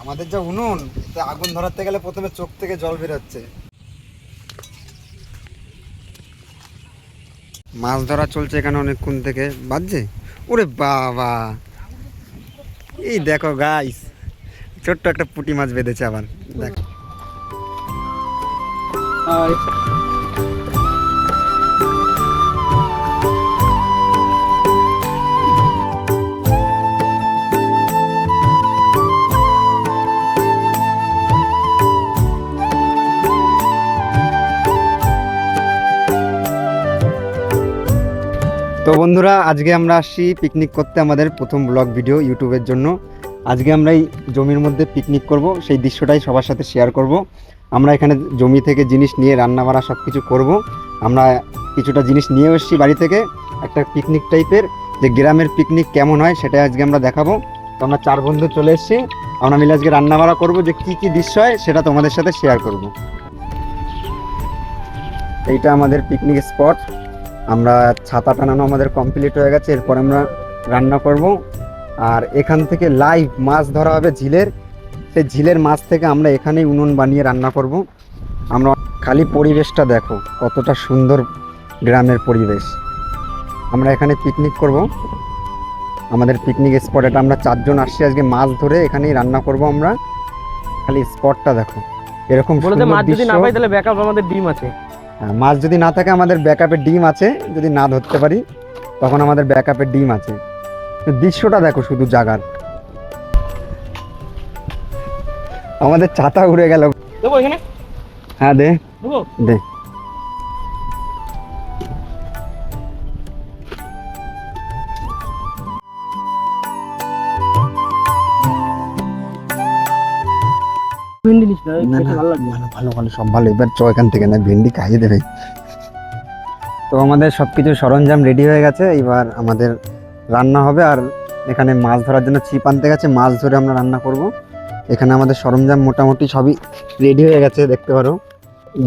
আমাদের যা উনুন, আগুন ধরাতে গেলে প্রথমে চোখ থেকে জল বেরোচ্ছে। মাছ ধরা চলছে এখানে অনেকক্ষণ থেকে, বাজছে। ওরে বাবা, এই দেখো গাইস, ছোট্ট একটা পুঁটি মাছ বেঁধেছে আবার, দেখো। তো বন্ধুরা, আজকে আমরা আসছি পিকনিক করতে, আমাদের প্রথম ব্লগ ভিডিও ইউটিউবের জন্য। আজকে আমরা এই জমির মধ্যে পিকনিক করব, সেই দৃশ্যটাই সবার সাথে শেয়ার করব। আমরা এখানে জমি থেকে জিনিস নিয়ে রান্না বাড়া সব কিছু করবো। আমরা কিছুটা জিনিস নিয়ে এসেছি বাড়ি থেকে, একটা পিকনিক টাইপের, যে গ্রামের পিকনিক কেমন হয় সেটাই আজকে আমরা দেখাবো। তো আমরা 4 বন্ধু চলে এসেছি, আমরা মিলে আজকে রান্না বাড়া করবো, যে কী কী দৃশ্য হয় সেটা তোমাদের সাথে শেয়ার করব। এইটা আমাদের পিকনিক স্পট। আমরা ছাতা টানানো আমাদের কমপ্লিট হয়ে গেছে, এরপর আমরা রান্না করব। আর এখান থেকে লাইভ মাছ ধরা হবে ঝিলের, সেই ঝিলের মাছ থেকে আমরা এখানেই উনুন বানিয়ে রান্না করব। আমরা খালি পরিবেশটা দেখো, কতটা সুন্দর গ্রামের পরিবেশ। আমরা এখানে পিকনিক করব, আমাদের পিকনিক স্পট এটা। আমরা 4 জন আসছি আজকে মাছ ধরে, এখানেই রান্না করব আমরা। খালি স্পটটা দেখো, এরকম মাছ যদি না পাই তাহলে ব্যাকআপ আমাদের ডিম আছে। হ্যাঁ, মাছ যদি না থাকে আমাদের ব্যাকআপের ডিম আছে, যদি না ধরতে পারি তখন আমাদের ব্যাকআপের ডিম আছে। দৃশ্যটা দেখো শুধু জায়গার। আমাদের ছাতা উড়ে গেল। দেবো এখানে? হ্যাঁ দে দে। ভেন্ডি নিস না, ভালো লাগবে। ভালো ভালো সব ভালো। এবার চ এখান থেকে, না ভেন্ডি খাইয়ে দেবে। তো আমাদের সব কিছু সরঞ্জাম রেডি হয়ে গেছে, এবার আমাদের রান্না হবে। আর এখানে মাছ ধরার জন্য ছিপ আনতে গেছে, মাছ ধরে আমরা রান্না করব। এখানে আমাদের সরঞ্জাম মোটামুটি সবই রেডি হয়ে গেছে,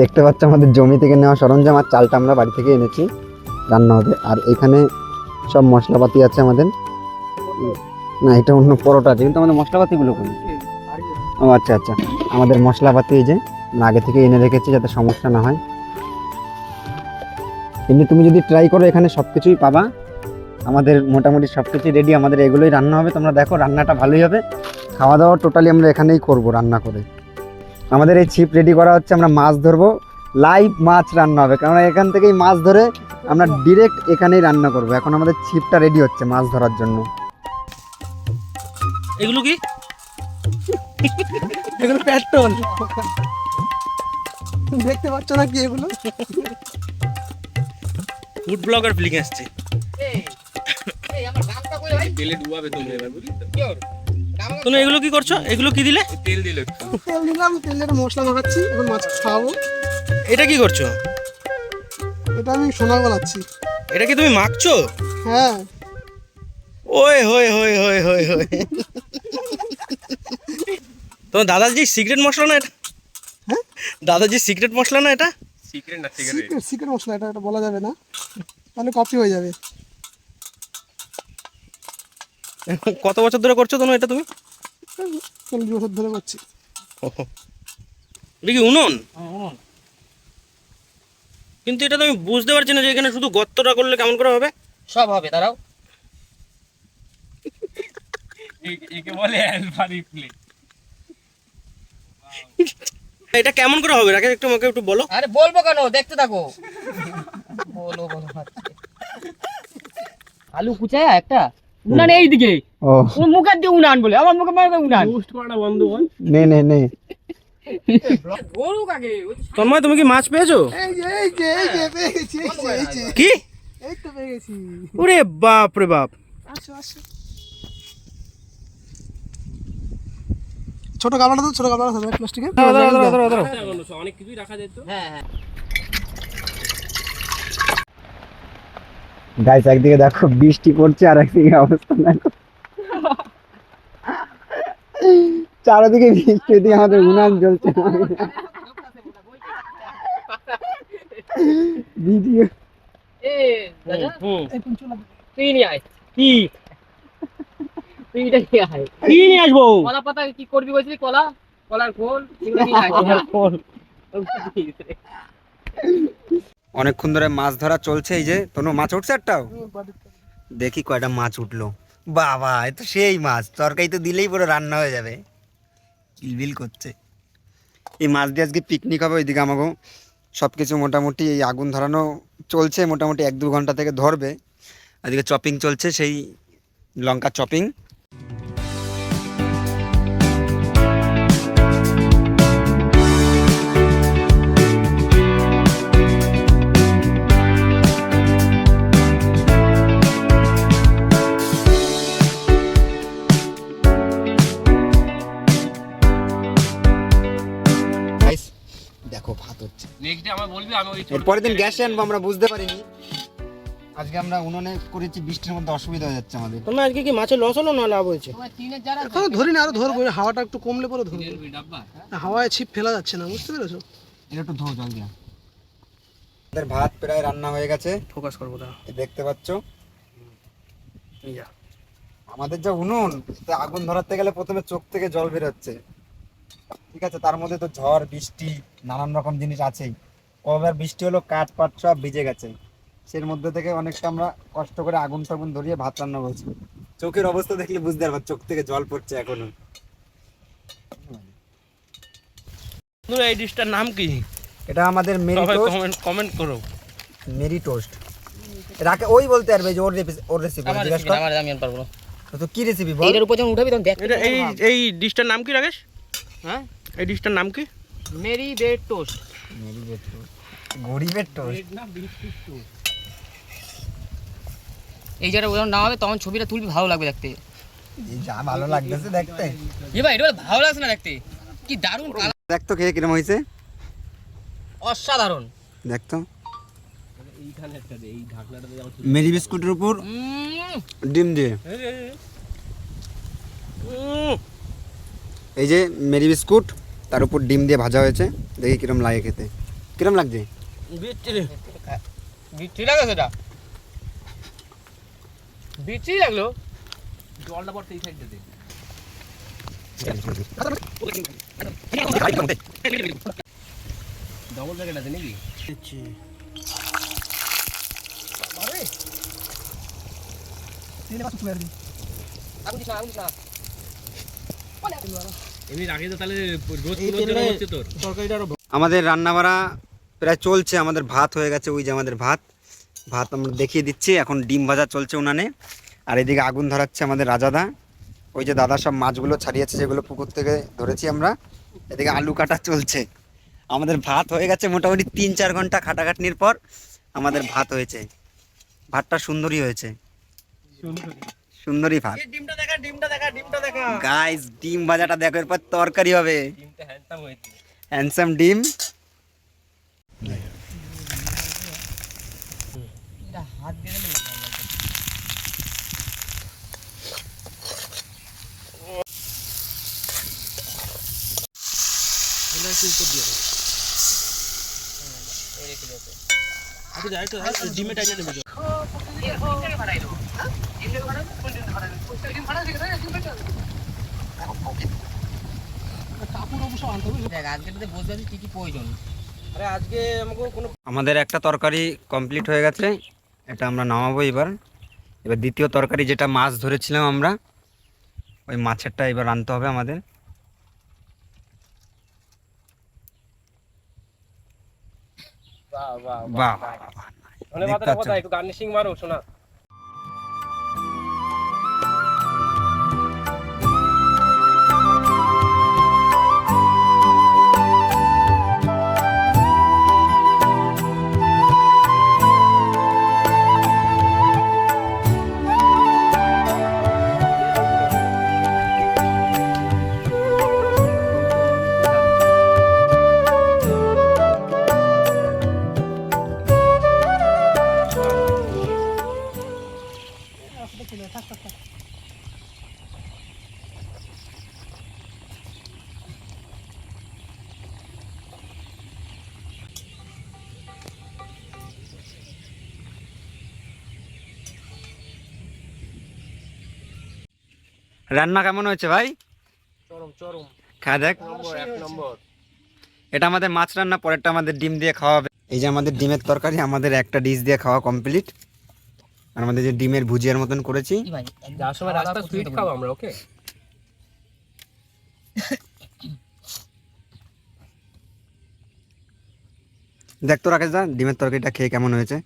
দেখতে পাচ্ছ আমাদের জমি থেকে নেওয়া সরঞ্জাম। আর চালটা আমরা বাড়ি থেকে এনেছি, রান্না হবে। আর এখানে সব মশলাপাতি আছে আমাদের। না, এটা অন্য পরোটা আছে, কিন্তু আমাদের মশলাপাতিগুলো করি। ও আচ্ছা আচ্ছা, আমাদের মশলাপাতি এই যে আগে থেকে এনে রেখেছি, যাতে সমস্যা না হয়। এমনি তুমি যদি ট্রাই করো, এখানে সব কিছুই পাবা। আমাদের মোটামুটি সব কিছুই রেডি, আমাদের এগুলোই রান্না হবে। তোমরা দেখো, রান্নাটা ভালোই হবে। খাওয়া দাওয়া টোটালি আমরা এখানেই করব রান্না করে। আমাদের এই ছিপ রেডি করা হচ্ছে, আমরা মাছ ধরবো, লাইভ মাছ রান্না হবে। কারণ এখান থেকেই মাছ ধরে আমরা ডিরেক্ট এখানেই রান্না করব। এখন আমাদের ছিপটা রেডি হচ্ছে মাছ ধরার জন্য। এগুলো কি? এগুলো পেট্রোল। দেখতে পাচ্ছ না কি এগুলো? ফুড ব্লগার ফিলিং আসছে। তুমি এগুলো কি করছো? এগুলো কি দিলে? তেল দিলাম, তেলের মশলা মাখাচ্ছি, এখন মাছ খাওয়াবো। এটা কি করছো? এটা আমি সোনা গলাচ্ছি। এটা কি তুমি মাখছো? হ্যাঁ। ওই হই হই হই হই হই। তোমার দাদাজি সিক্রেট মশলা না এটা? হ্যাঁ, দাদাজি সিক্রেট মশলা না এটা? সিক্রেট মশলা, এটা বলা যাবে না, তাহলে কপি হয়ে যাবে। কত বছর ধরে করছো তুমি এটা? তুমি 40 বছর ধরে করছি। এটা কি উনুন? কিন্তু এটা তো আমি বুঝতে পারছি না যে এখানে শুধু গর্তটা করলে কেমন করে হবে? সব হবে, দাঁড়াও। একে বলে অ্যালফারি প্লেট। এটা কেমন করে হবে? রাকে একটু আমাকে একটু বলো। আরে বলবো কেন, দেখতে থাকো। বলো আলু কুচায় একটা উনান এইদিকে, ও মুখের দিয়ে উনান বলে, আমার মুখে মারবে উনান। পোস্ট করাটা বন্ধ কর। নে গরু কাকে? তন্ময়, তুমি কি মাছ পেয়েছো? এই পেয়েছি। কি? এই তো পেয়েছি। ওরে বাপ রে বাপ। আসো। ছোট গামলাটা তো, ছোট গামলাটা হবে প্লাস্টিকের। অনেক কিছুই রাখা যেত। হ্যাঁ। গাইস, একদিকে দেখো বৃষ্টি পড়ছে, আর একদিকে অবস্থা দেখো, চারদিকে বৃষ্টি দিয়ে আমাদের উনান জ্বলছে। ভিডিও তুই নিয়ে আয়। কি তুই এটা কি আয় কি নিয়ে আসবো? কলা পাতা কি করবি বলছিস কলা কলার খোল এগুলো নিয়ে আয় খোল। অনেকক্ষণ ধরে মাছ ধরা চলছে। এই যে কোনো মাছ উঠছে একটাও? দেখি কয়টা মাছ উঠলো। বাবা এ তো সেই মাছ, তরকারি তো দিলেই পুরো রান্না হয়ে যাবে। কিলবিল করছে। এই মাছ দিয়ে আজকে পিকনিক হবে। ওইদিকে আমাকে সব কিছু মোটামুটি এই আগুন ধরানো চলছে, মোটামুটি 1-2 ঘন্টা থেকে ধরবে। এদিকে চপিং চলছে, সেই লঙ্কা চপিং। দেখো ভাত হচ্ছে। নেক্সট ডে আমার বলবি আমি ওই এরপরের দিন গ্যাসে আনবো, আমরা বুঝতে পারিনি। আজকে আমরা উনুনে করেছি, বৃষ্টির মধ্যে অসুবিধা হয়ে যাচ্ছে আমাদের। তোমার আজকে কি মাছের লস হলো না লাভ হয়েছে? তোমার টিনের যারা এখনো ধরি না, আরো ধরবো, হাওয়াটা একটু কমলে পরে ধরবো। ডাব্বা হাওয়ায় ছিপ ফেলা যাচ্ছে না, বুঝতে পেরেছো? এটা একটু ধো জল দিয়া। আমাদের ভাত প্রায় রান্না হয়ে গেছে, ফোকাস করবো না। এই দেখতে পাচ্ছ। আমাদের যা উনুন, তো আগুন ধরাতে গেলে প্রথমে চোখ থেকে জল বের হচ্ছে। ঠিক আছে, তার মধ্যে তো ঝড় বৃষ্টি নানান রকম জিনিস আছেই। কবার বৃষ্টি হলো, কাঠ পাট সব ভিজে গেছে। সের মধ্যে থেকে অনেকটা আমরা কষ্ট করে আগুন টাগুন ধরিয়ে ভাত রান্না করছি। চোখের অবস্থা দেখলে বুঝতে পারবা, চোখ থেকে জল পড়ছে এখনো। বন্ধুরা, এই ডিশটার নাম কি? এটা আমাদের মেরি সবাই টোস্ট। কমেন্ট করো। মেরি টোস্ট রাকে ওই বলতে পারবে যে ওর রেসিপি আমার জিজ্ঞাসা রেসিপি কর। আমার আমি আনতে পারবো না। তো কি রেসিপি বল? এটার উপর যখন উঠাবি তখন দেখ এটা এই ডিশটার নাম কি রাকেশ? হ্যাঁ এই ডিশটার নাম কি? Mary bread toast Mary toast, গরিবের টোস্ট। এই জায়গাটা যখন নাম হবে তখন ছবিটা তুলবি, ভালো লাগবে দেখতে। এই যা ভালো লাগতেছে দেখতে। এ ভাই এটা ভালো লাগছে না দেখতে, কি দারুণ কালার, দেখ তো খেয়ে কিরম হয়েছে, অসাধারণ। দেখ তো। মেরি বিস্কুটের উপর ডিম দিয়ে, এই যে মেরি বিস্কুট, তার উপর ডিম দিয়ে ভাজা হয়েছে। দেখি কিরম লাগে খেতে, কিরম লাগছে? বিচ্ছি লাগে সেটা, বিচ্ছি লাগলো। জলটা পড়তে এই সাইডে দে। ডবল প্যাকেট আছে নাকি? এমনি রাখি তো তাহলে রোজ হচ্ছে তোর তরকারিটা আরো আমাদের রান্না বাড়া প্রায় চলছে। আমাদের ভাত হয়ে গেছে, ওই যে আমাদের ভাত আমরা দেখিয়ে দিচ্ছি। এখন ডিম ভাজা চলছে উনানে, আর এদিকে আগুন ধরাচ্ছে আমাদের রাজাদা। ওই যে দাদা সব মাছগুলো ছাড়িয়েছে, যেগুলো পুকুর থেকে ধরেছি আমরা। এদিকে আলু কাটা চলছে। আমাদের ভাত হয়ে গেছে মোটামুটি 3-4 ঘন্টা খাটাখাটনির পর আমাদের ভাত হয়েছে। ভাতটা সুন্দরী হয়েছে, সুন্দরী ভাত। ডিমটা দেখা। গাইস ডিম ভাজাটা দেখো, এরপর তরকারি হবে। ডিমটা হ্যান্ডসাম হয়েছে। হ্যান্ডসাম ডিম। এটা হাত দিয়ে দিলে ভালো লাগবে। এটা একটু উপর দিয়ে দাও। এই রেখে দিতে। আচ্ছা যাই তো, ডিমে টাইনে দেবে। কাপড় অবশ্য আনতে হবে। দেখ আজকেটাতে বলতে পারছিস কি কি প্রয়োজন। আরে আজকে আমাকে কোনো আমাদের একটা তরকারি কমপ্লিট হয়ে গেছে, এটা আমরা নামাবো এবার। এবার দ্বিতীয় তরকারি, যেটা মাছ ধরেছিলাম আমরা, ওই মাছেরটা এবার আনতে হবে আমাদের। বাহ বাহ বাহ, ধন্যবাদ। দেখতে পাচ্ছ? একটু গার্নিশিং মারো শোনা। রান্না কেমন হয়েছে ভাই? চরম চরম খা দেখ। এক নম্বর। এটা আমাদের মাছ রান্না, পরেরটা আমাদের ডিম দিয়ে খাওয়া হবে। এই যে আমাদের ডিমের তরকারি, আমাদের একটা ডিশ দিয়ে খাওয়া কমপ্লিট। আর আমাদের যে ডিমের ভুজিয়ার মতন করেছি। যাওয়ার সময় রাস্তা সুইট খাবো আমরা, ওকে? দেখ তো রাকেশ দা ডিমের তরকারিটা খেয়ে কেমন হয়েছে।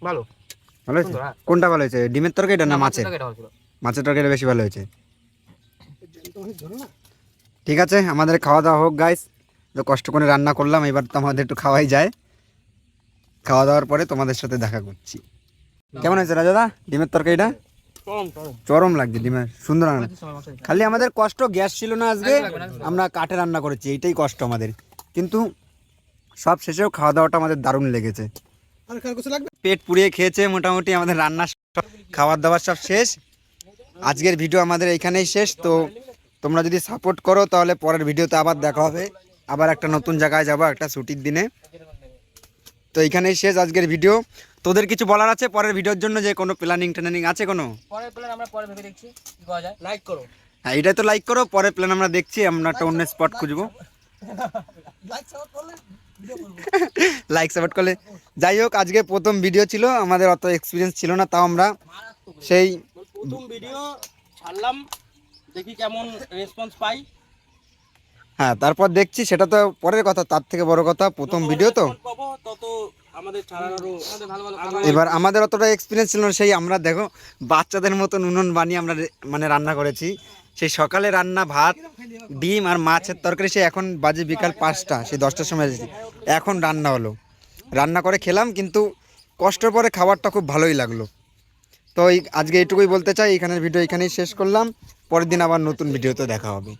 ভালো। ভালো হয়েছে? কোনটা ভালো হয়েছে, ডিমের তরকারিটা না মাছের? মাছের তরকারিটা বেশি ভালো হয়েছে। ঠিক আছে, আমাদের খাওয়া দাওয়া হোক গাইস। তো কষ্ট করে রান্না করলাম, এবার তো আমাদের একটু খাওয়াই যায়। খাওয়া দাওয়ার পরে তোমাদের সাথে দেখা করছি। কেমন হয়েছে রাজাদা ডিমের তরকারিটা? চরম চরম। চরম লাগছে, ডিমের সুন্দর রান্না। খালি আমাদের কষ্ট গ্যাস ছিল না আজকে, আমরা কাঠে রান্না করেছি, এইটাই কষ্ট আমাদের। কিন্তু সব শেষেও খাওয়া দাওয়াটা আমাদের দারুণ লেগেছে। আর কার কিছু লাগবে? পেট পুড়িয়ে খেয়েছে মোটামুটি, আমাদের রান্না সব খাবার দাবার সব শেষ। আজকের ভিডিও আমাদের এইখানেই শেষ। তো তোমরা যদি সাপোর্ট করো তাহলে পরের ভিডিওতে আবার দেখা হবে, আবার একটা নতুন জায়গায় যাবো একটা ছুটির দিনে। তো এইখানেই শেষ আজকের ভিডিও। তোদের কিছু বলার আছে পরের ভিডিওর জন্য, যে কোনো প্ল্যানিং ট্যানিং আছে কোনো? পরের প্ল্যান আমরা পরে ভেবে দেখছি কি করা যায়। লাইক করো। হ্যাঁ, এটাই তো লাইক করো, পরের প্ল্যান আমরা দেখছি, আমরা একটা অন্য স্পট খুঁজবো। লাইক সাপোর্ট করলে। যাই হোক, আজকে প্রথম ভিডিও ছিল, আমাদের অত এক্সপিরিয়েন্স ছিল না, তাও আমরা সেই প্রথম ভিডিও ছাড়লাম, দেখি কেমন রেসপন্স পাই। হ্যাঁ তারপর দেখছি, সেটা তো পরের কথা। তার থেকে বড় কথা প্রথম ভিডিও তো, পাবো তত আমাদের ছাড়ারও ভালো ভালো এবার আমাদের অতটা এক্সপিরিয়েন্স ছিল না। সেই আমরা দেখো বাচ্চাদের মতন উনুন বানিয়ে আমরা মানে রান্না করেছি। সেই সকালে রান্না ভাত ডিম আর মাছের তরকারি, সে এখন বাজে বিকাল 5টা, সেই 10টার সময় এসেছি, এখন রান্না হলো। রান্না করে খেলাম, কিন্তু কষ্টের পরে খাবারটা খুব ভালোই লাগলো। তো আজকে এইটুকুই বলতে চাই, এখানের ভিডিও এখানেই শেষ করলাম। পরের দিন আবার নতুন ভিডিওতে দেখা হবে।